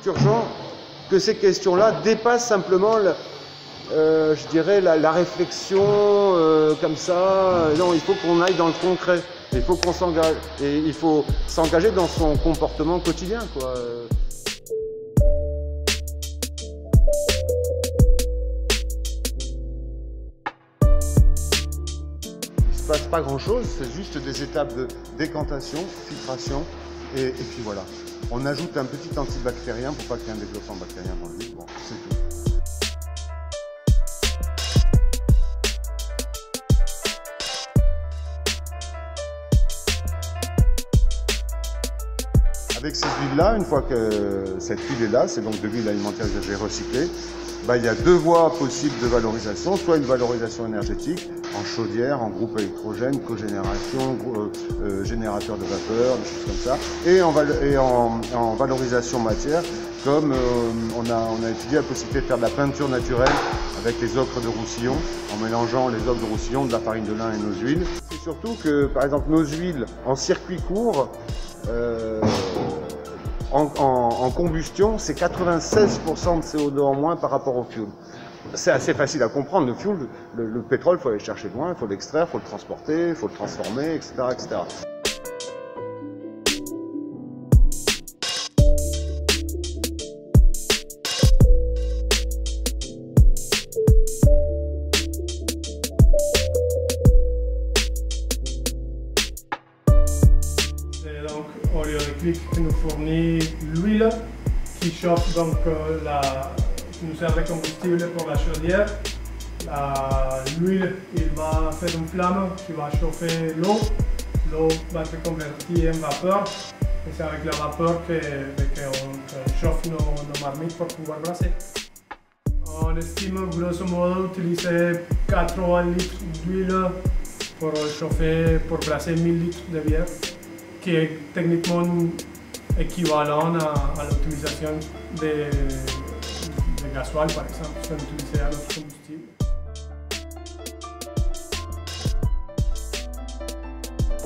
est urgent que ces questions-là dépassent simplement, je dirais, la réflexion comme ça. Non, il faut qu'on aille dans le concret. Il faut qu'on s'engage. Et il faut s'engager dans son comportement quotidien, quoi. Il ne se passe pas grand-chose, c'est juste des étapes de décantation, filtration, et puis voilà. On ajoute un petit antibactérien pour pas qu'il y ait un développement bactérien dans l'huile. Bon, c'est tout. Avec cette huile-là, une fois que cette huile est là, c'est donc de l'huile alimentaire usagée recyclée, il y a deux voies possibles de valorisation, soit une valorisation énergétique en chaudière, en groupe électrogène, cogénération, générateur de vapeur, des choses comme ça, et en valorisation matière, comme on a étudié la possibilité de faire de la peinture naturelle avec les ocres de Roussillon, en mélangeant les ocres de Roussillon, de la farine de lin et nos huiles. C'est surtout que, par exemple, nos huiles en circuit court, en combustion, c'est 96% de CO2 en moins par rapport au fuel. C'est assez facile à comprendre. Le fuel, le pétrole, il faut aller le chercher loin, il faut l'extraire, il faut le transporter, il faut le transformer, etc., etc. Donc, Oleoclic qui nous fournit l'huile qui chauffe donc qui nous sert de combustible pour la chaudière. L'huile, il va faire une flamme qui va chauffer l'eau. L'eau va être convertie en vapeur. Et c'est avec la vapeur qu'on chauffe nos marmites pour pouvoir brasser. On estime grosso modo utiliser 80 litres d'huile pour chauffer, pour brasser 1000 litres de bière, qui est techniquement équivalent à l'utilisation de gasoil, par exemple, si on utilisait un autre combustible.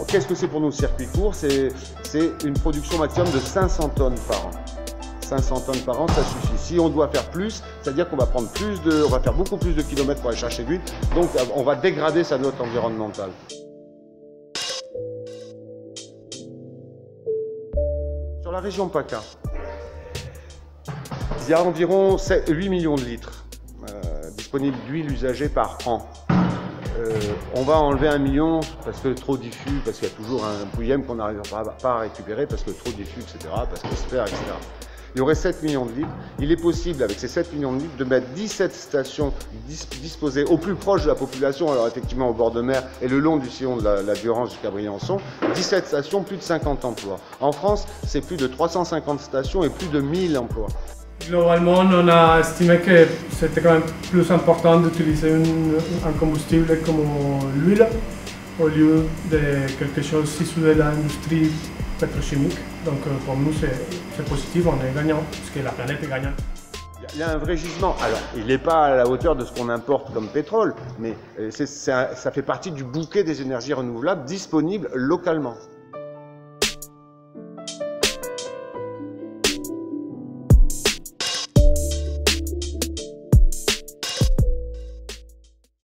Qu'est-ce que c'est pour nous le circuit court? C'est une production maximum de 500 tonnes par an. 500 tonnes par an, ça suffit. Si on doit faire plus, c'est-à-dire qu'on va prendre on va faire beaucoup plus de kilomètres pour aller chercher de l'huile, donc on va dégrader sa note environnementale. Sur la région PACA, il y a environ 8 millions de litres disponibles d'huile usagée par an. On va enlever 1 million parce que trop diffus, parce qu'il y a toujours un pouillème qu'on n'arrivera pas à récupérer, parce que trop diffus, etc., parce que c'est etc. Il y aurait 7 millions de litres. Il est possible, avec ces 7 millions de litres, de mettre 17 stations disposées au plus proche de la population, alors effectivement au bord de mer et le long du sillon de la Durance jusqu'à Briançon. 17 stations, plus de 50 emplois. En France, c'est plus de 350 stations et plus de 1000 emplois. Globalement, on a estimé que c'était quand même plus important d'utiliser un combustible comme l'huile au lieu de quelque chose issu de l'industrie pétrochimique. Donc pour nous, c'est positif, on est gagnant, parce que la planète est gagnante. Il y a un vrai gisement. Alors, il n'est pas à la hauteur de ce qu'on importe comme pétrole, mais ça fait partie du bouquet des énergies renouvelables disponibles localement.